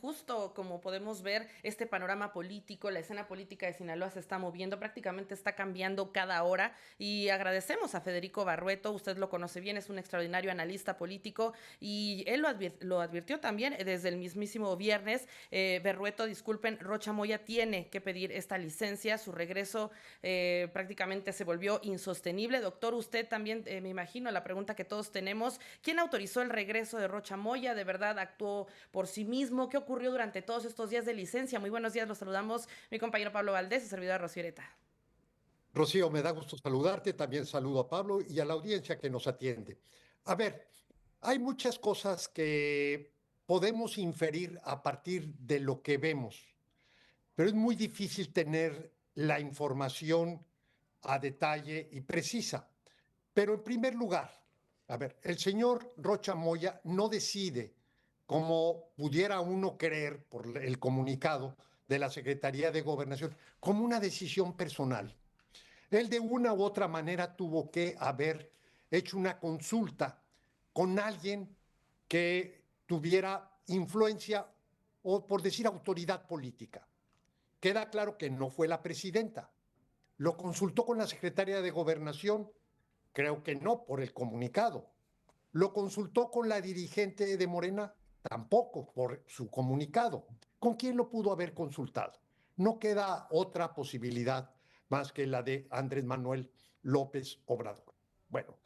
justo como podemos ver, este panorama político, la escena política de Sinaloa se está moviendo, prácticamente está cambiando cada hora y agradecemos a Federico Barrueto, usted lo conoce bien, es un extraordinario analista político y él lo advirtió también desde el mismísimo viernes. Berrueto, disculpen, Rocha Moya tiene que pedir esta licencia, su regreso prácticamente se volvió insostenible. Doctor, usted también, me imagino, la pregunta que todos tenemos, ¿quién autorizó el regreso de Rocha Moya? ¿De verdad actuó por sí mismo? ¿Qué ocurrió durante todos estos días de licencia? Muy buenos días, los saludamos mi compañero Pablo Valdés y servidora Rocío Ereta. Rocío, me da gusto saludarte, también saludo a Pablo y a la audiencia que nos atiende. A ver, hay muchas cosas que podemos inferir a partir de lo que vemos, pero es muy difícil tener la información a detalle y precisa. Pero en primer lugar, a ver, el señor Rocha Moya no decide, como pudiera uno creer por el comunicado de la Secretaría de Gobernación, como una decisión personal. Él de una u otra manera tuvo que haber hecho una consulta con alguien que tuviera influencia o, por decir, autoridad política. Queda claro que no fue la presidenta. Lo consultó con la secretaria de Gobernación, creo que no, por el comunicado. Lo consultó con la dirigente de Morena, tampoco, por su comunicado. ¿Con quién lo pudo haber consultado? No queda otra posibilidad más que la de Andrés Manuel López Obrador. Bueno,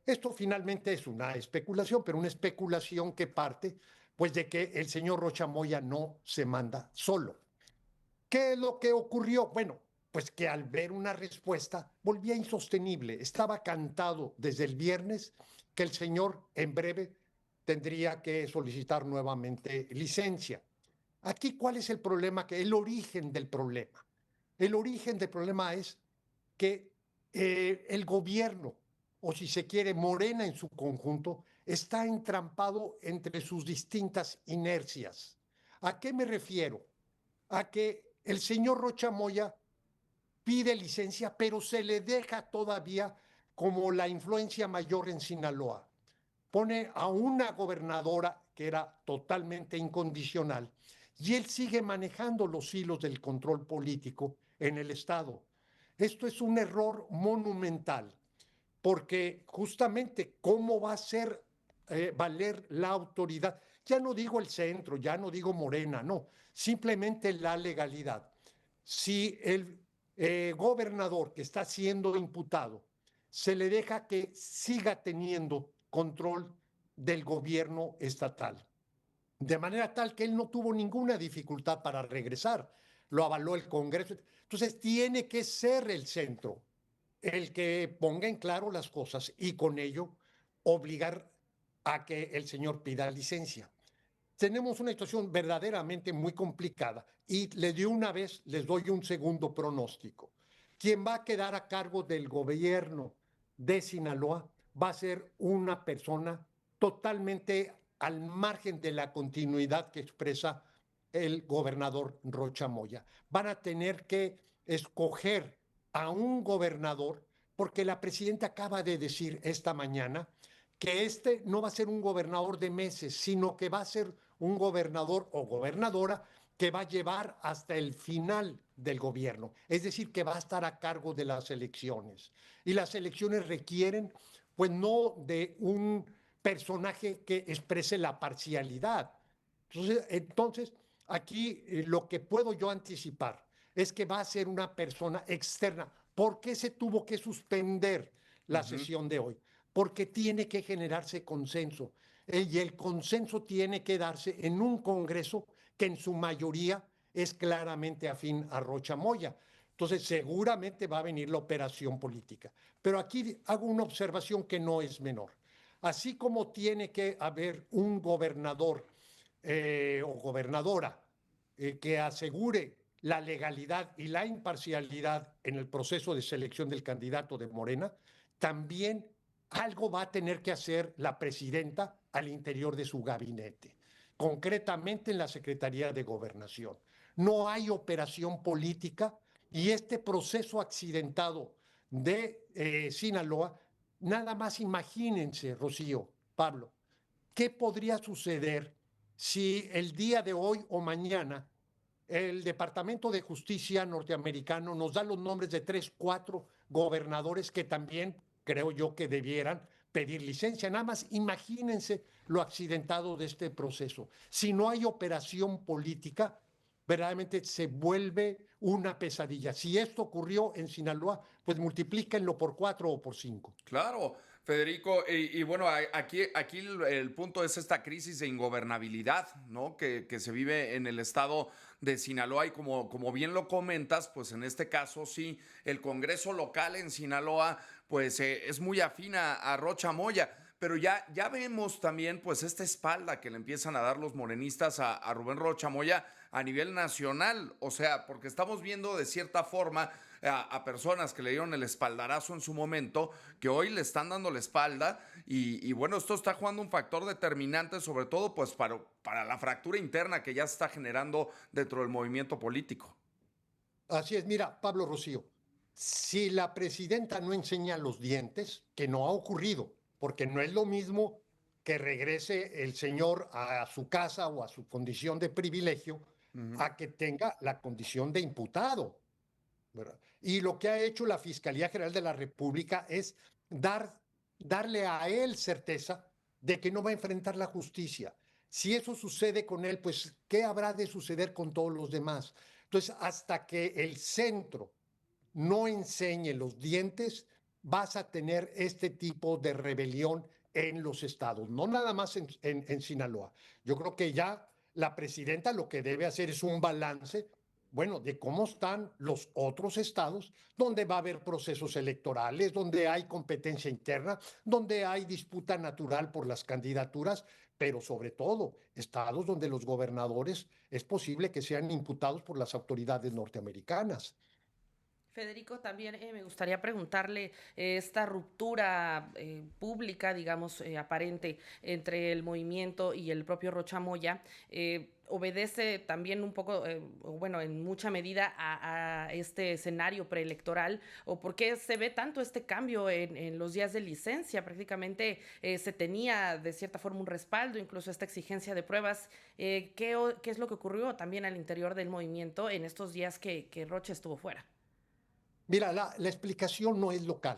esto finalmente es una especulación, pero una especulación que parte pues de que el señor Rocha Moya no se manda solo. ¿Qué es lo que ocurrió? Bueno, pues que al ver una respuesta volvía insostenible. Estaba cantado desde el viernes que el señor en breve tendría que solicitar nuevamente licencia. Aquí, ¿cuál es el problema? Que el origen del problema. El origen del problema es que el gobierno, o si se quiere, Morena en su conjunto, está entrampado entre sus distintas inercias. ¿A qué me refiero? A que el señor Rocha Moya pide licencia, pero se le deja todavía como la influencia mayor en Sinaloa. Pone a una gobernadora que era totalmente incondicional y él sigue manejando los hilos del control político en el Estado. Esto es un error monumental, porque justamente cómo va a ser valer la autoridad, ya no digo el centro, ya no digo Morena, no, simplemente la legalidad. Si el gobernador que está siendo imputado se le deja que siga teniendo control del gobierno estatal, de manera tal que él no tuvo ninguna dificultad para regresar, lo avaló el Congreso. Entonces tiene que ser el centro el que ponga en claro las cosas y con ello obligar a que el señor pida licencia. Tenemos una situación verdaderamente muy complicada y de una vez les doy un segundo pronóstico. Quien va a quedar a cargo del gobierno de Sinaloa va a ser una persona totalmente al margen de la continuidad que expresa el gobernador Rocha Moya. Van a tener que escoger a un gobernador porque la presidenta acaba de decir esta mañana que este no va a ser un gobernador de meses, sino que va a ser un gobernador o gobernadora que va a llevar hasta el final del gobierno, es decir, que va a estar a cargo de las elecciones. Y las elecciones requieren, pues no de un personaje que exprese la parcialidad. Entonces aquí lo que puedo yo anticipar es que va a ser una persona externa. ¿Por qué se tuvo que suspender la Ujú. sesión de hoy? Porque tiene que generarse consenso. Y el consenso tiene que darse en un Congreso que en su mayoría es claramente afín a Rocha Moya. Entonces, seguramente va a venir la operación política. Pero aquí hago una observación que no es menor. Así como tiene que haber un gobernador o gobernadora que asegure la legalidad y la imparcialidad en el proceso de selección del candidato de Morena, también algo va a tener que hacer la presidenta al interior de su gabinete, concretamente en la Secretaría de Gobernación. No hay operación política y este proceso accidentado de Sinaloa, nada más imagínense, Rocío, Pablo, ¿qué podría suceder si el día de hoy o mañana el Departamento de Justicia norteamericano nos da los nombres de 3, 4 gobernadores que también creo yo que debieran pedir licencia. Nada más imagínense lo accidentado de este proceso. Si no hay operación política, verdaderamente se vuelve una pesadilla. Si esto ocurrió en Sinaloa, pues multiplíquenlo por 4 o por 5. Claro, Federico, y bueno, aquí el punto es esta crisis de ingobernabilidad, ¿no? Que se vive en el estado de Sinaloa y como bien lo comentas, pues en este caso sí, el Congreso local en Sinaloa, pues es muy afín a Rocha Moya. Pero ya vemos también pues esta espalda que le empiezan a dar los morenistas a Rubén Rocha Moya a nivel nacional. O sea, porque estamos viendo de cierta forma a personas que le dieron el espaldarazo en su momento, que hoy le están dando la espalda y bueno, esto está jugando un factor determinante, sobre todo pues para la fractura interna que ya se está generando dentro del movimiento político. Así es, mira, Pablo Rocío, si la presidenta no enseña los dientes, que no ha ocurrido, porque no es lo mismo que regrese el señor a su casa o a su condición de privilegio, Ujú. a que tenga la condición de imputado, ¿verdad? Y lo que ha hecho la Fiscalía General de la República es dar, darle a él certeza de que no va a enfrentar la justicia. Si eso sucede con él, pues, ¿qué habrá de suceder con todos los demás? Entonces, hasta que el centro no enseñe los dientes, vas a tener este tipo de rebelión en los estados, no nada más en Sinaloa. Yo creo que ya la presidenta lo que debe hacer es un balance, bueno, de cómo están los otros estados, donde va a haber procesos electorales, donde hay competencia interna, donde hay disputa natural por las candidaturas, pero sobre todo estados donde los gobernadores es posible que sean imputados por las autoridades norteamericanas. Federico, también me gustaría preguntarle esta ruptura pública, digamos, aparente entre el movimiento y el propio Rocha Moya, obedece también un poco, o bueno, en mucha medida a este escenario preelectoral, o por qué se ve tanto este cambio en los días de licencia. Prácticamente se tenía de cierta forma un respaldo, incluso esta exigencia de pruebas. ¿Qué es lo que ocurrió también al interior del movimiento en estos días que Rocha estuvo fuera? Mira, la explicación no es local,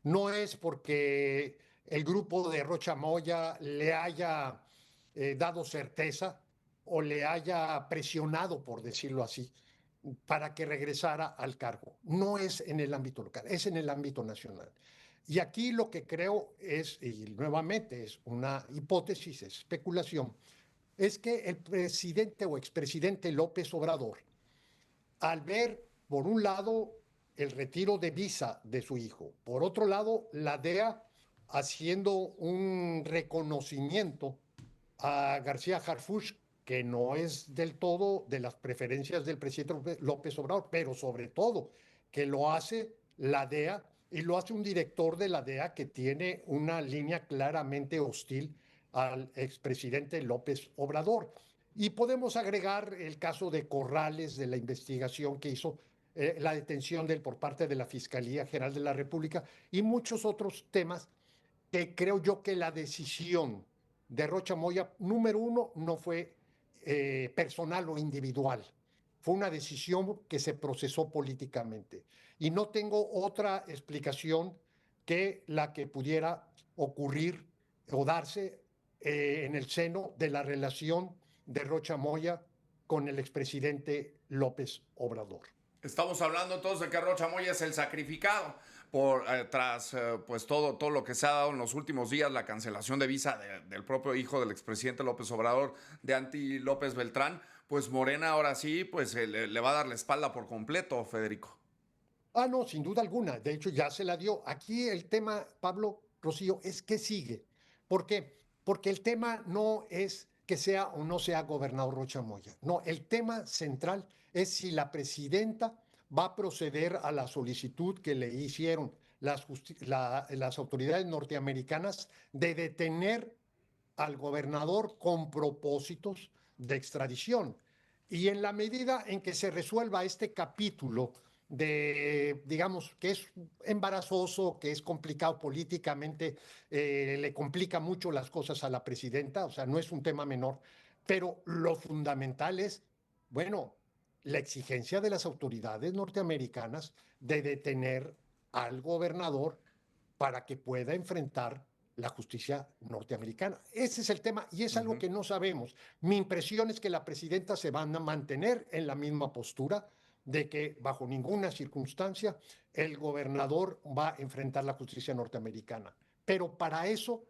no es porque el grupo de Rocha Moya le haya dado certeza o le haya presionado, por decirlo así, para que regresara al cargo. No es en el ámbito local, es en el ámbito nacional. Y aquí lo que creo es, y nuevamente es una hipótesis, es especulación, es que el presidente o expresidente López Obrador, al ver, por un lado, el retiro de visa de su hijo, por otro lado, la DEA haciendo un reconocimiento a García Harfuch, que no es del todo de las preferencias del presidente López Obrador, pero sobre todo que lo hace la DEA y lo hace un director de la DEA que tiene una línea claramente hostil al expresidente López Obrador. Y podemos agregar el caso de Corrales, de la investigación que hizo la detención de él por parte de la Fiscalía General de la República y muchos otros temas que creo yo que la decisión de Rocha Moya, número uno, no fue personal o individual. Fue una decisión que se procesó políticamente. Y no tengo otra explicación que la que pudiera ocurrir o darse en el seno de la relación de Rocha Moya con el expresidente López Obrador. Estamos hablando entonces de que Rocha Moya es el sacrificado tras pues todo lo que se ha dado en los últimos días, la cancelación de visa del propio hijo del expresidente López Obrador, de Anti López Beltrán. Pues Morena ahora sí pues le va a dar la espalda por completo, Federico. Ah, no, sin duda alguna. De hecho, ya se la dio. Aquí el tema, Pablo Rocío, es que sigue. ¿Por qué? Porque el tema no es que sea o no sea gobernador Rocha Moya. No, el tema central es si la presidenta va a proceder a la solicitud que le hicieron las autoridades norteamericanas de detener al gobernador con propósitos de extradición. Y en la medida en que se resuelva este capítulo de, digamos, que es embarazoso, que es complicado políticamente, le complica mucho las cosas a la presidenta, o sea, no es un tema menor, Pero lo fundamental es, bueno, la exigencia de las autoridades norteamericanas de detener al gobernador para que pueda enfrentar la justicia norteamericana. Ese es el tema y es algo que no sabemos. Mi impresión es que la presidenta se va a mantener en la misma postura de que bajo ninguna circunstancia el gobernador va a enfrentar la justicia norteamericana. Pero para eso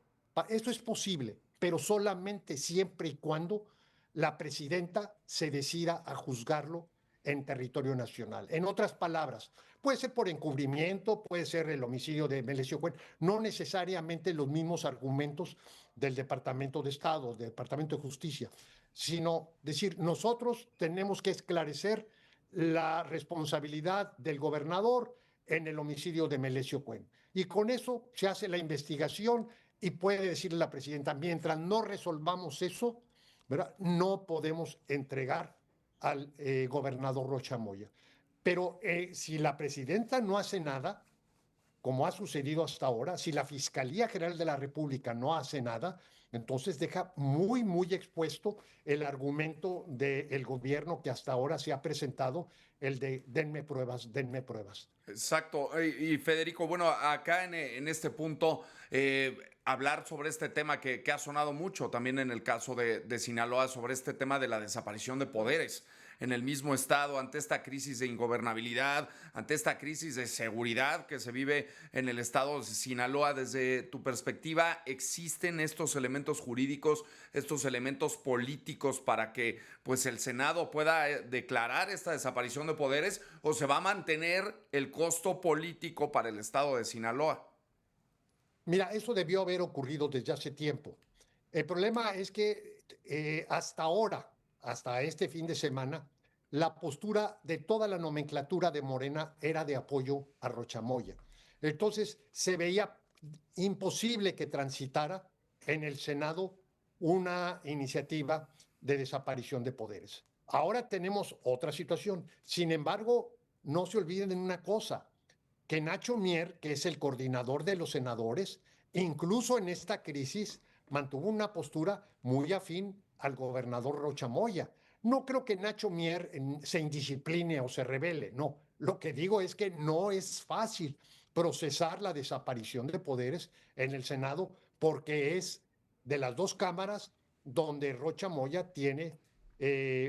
es posible, pero solamente siempre y cuando la presidenta se decida a juzgarlo en territorio nacional. En otras palabras, puede ser por encubrimiento, puede ser el homicidio de Melesio Cuen, no necesariamente los mismos argumentos del Departamento de Estado, del Departamento de Justicia, sino decir, nosotros tenemos que esclarecer la responsabilidad del gobernador en el homicidio de Melesio Cuen. Y con eso se hace la investigación y puede decirle la presidenta, mientras no resolvamos eso, ¿verdad? No podemos entregar al gobernador Rocha Moya. Pero si la presidenta no hace nada, como ha sucedido hasta ahora, si la Fiscalía General de la República no hace nada, entonces deja muy, muy expuesto el argumento del gobierno que hasta ahora se ha presentado, el de denme pruebas, denme pruebas. Exacto. Y Federico, bueno, acá en este punto, hablar sobre este tema que ha sonado mucho también en el caso de Sinaloa, sobre este tema de la desaparición de poderes en el mismo estado, ante esta crisis de ingobernabilidad, ante esta crisis de seguridad que se vive en el estado de Sinaloa. Desde tu perspectiva, ¿existen estos elementos jurídicos, estos elementos políticos para que pues el Senado pueda declarar esta desaparición de poderes, o se va a mantener el costo político para el estado de Sinaloa? Mira, eso debió haber ocurrido desde hace tiempo. El problema es que hasta ahora, hasta este fin de semana, la postura de toda la nomenclatura de Morena era de apoyo a Rocha Moya. Entonces se veía imposible que transitara en el Senado una iniciativa de desaparición de poderes. Ahora tenemos otra situación. Sin embargo, no se olviden de una cosa, que Nacho Mier, que es el coordinador de los senadores, incluso en esta crisis mantuvo una postura muy afín al gobernador Rocha Moya. No creo que Nacho Mier se indiscipline o se rebele, no. Lo que digo es que no es fácil procesar la desaparición de poderes en el Senado porque es de las dos cámaras donde Rocha Moya tiene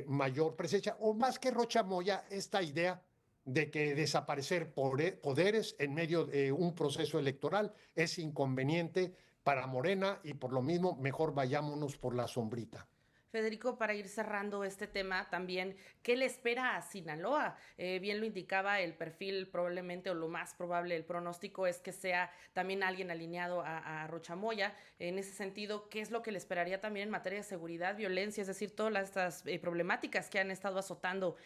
mayor presencia, o más que Rocha Moya, esta idea de que desaparecer poderes en medio de un proceso electoral es inconveniente para Morena y por lo mismo mejor vayámonos por la sombrita. Federico, para ir cerrando este tema también, ¿qué le espera a Sinaloa? Bien lo indicaba el perfil, probablemente o lo más probable, el pronóstico es que sea también alguien alineado a Rocha Moya. En ese sentido, ¿qué es lo que le esperaría también en materia de seguridad, violencia, es decir, todas estas problemáticas que han estado azotando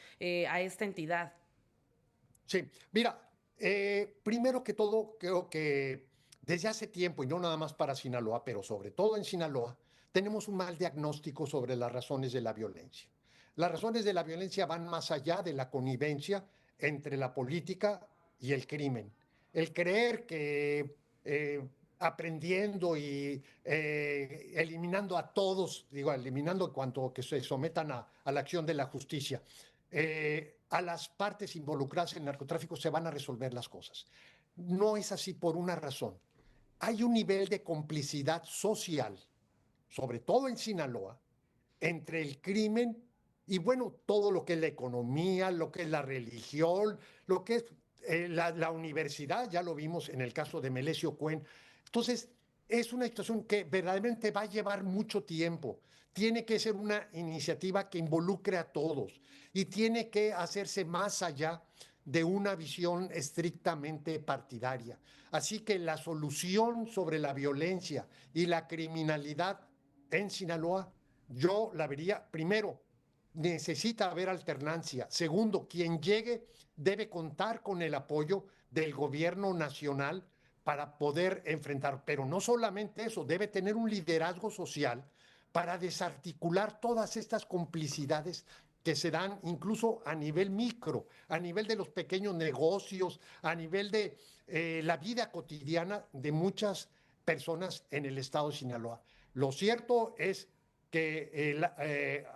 a esta entidad? Sí, mira, primero que todo, creo que desde hace tiempo, y no nada más para Sinaloa, pero sobre todo en Sinaloa, tenemos un mal diagnóstico sobre las razones de la violencia. Las razones de la violencia van más allá de la connivencia entre la política y el crimen. El creer que aprendiendo y eliminando a todos, digo, eliminando cuanto que se sometan a la acción de la justicia, a las partes involucradas en el narcotráfico se van a resolver las cosas. No es así por una razón. Hay un nivel de complicidad social, sobre todo en Sinaloa, entre el crimen y, bueno, todo lo que es la economía, lo que es la religión, lo que es la universidad, ya lo vimos en el caso de Melesio Cuen. Entonces, es una situación que verdaderamente va a llevar mucho tiempo. Tiene que ser una iniciativa que involucre a todos y tiene que hacerse más allá de una visión estrictamente partidaria. Así que la solución sobre la violencia y la criminalidad en Sinaloa, yo la vería, primero, necesita haber alternancia. Segundo, quien llegue debe contar con el apoyo del gobierno nacional para poder enfrentar. Pero no solamente eso, debe tener un liderazgo social para desarticular todas estas complicidades que se dan incluso a nivel micro, a nivel de los pequeños negocios, a nivel de la vida cotidiana de muchas personas en el estado de Sinaloa. Lo cierto es que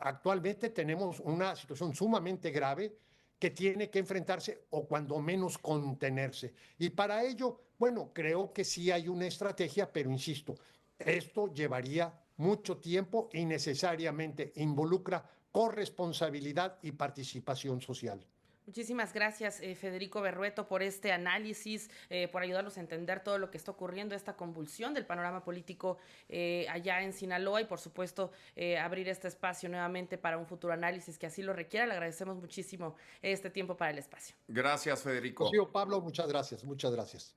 actualmente tenemos una situación sumamente grave que tiene que enfrentarse o cuando menos contenerse. Y para ello, bueno, creo que sí hay una estrategia, pero insisto, esto llevaría mucho tiempo y necesariamente involucra corresponsabilidad y participación social. Muchísimas gracias, Federico Berrueto, por este análisis, por ayudarnos a entender todo lo que está ocurriendo, esta convulsión del panorama político allá en Sinaloa y, por supuesto, abrir este espacio nuevamente para un futuro análisis que así lo requiera. Le agradecemos muchísimo este tiempo para el espacio. Gracias, Federico. Rocío, Pablo, muchas gracias, muchas gracias.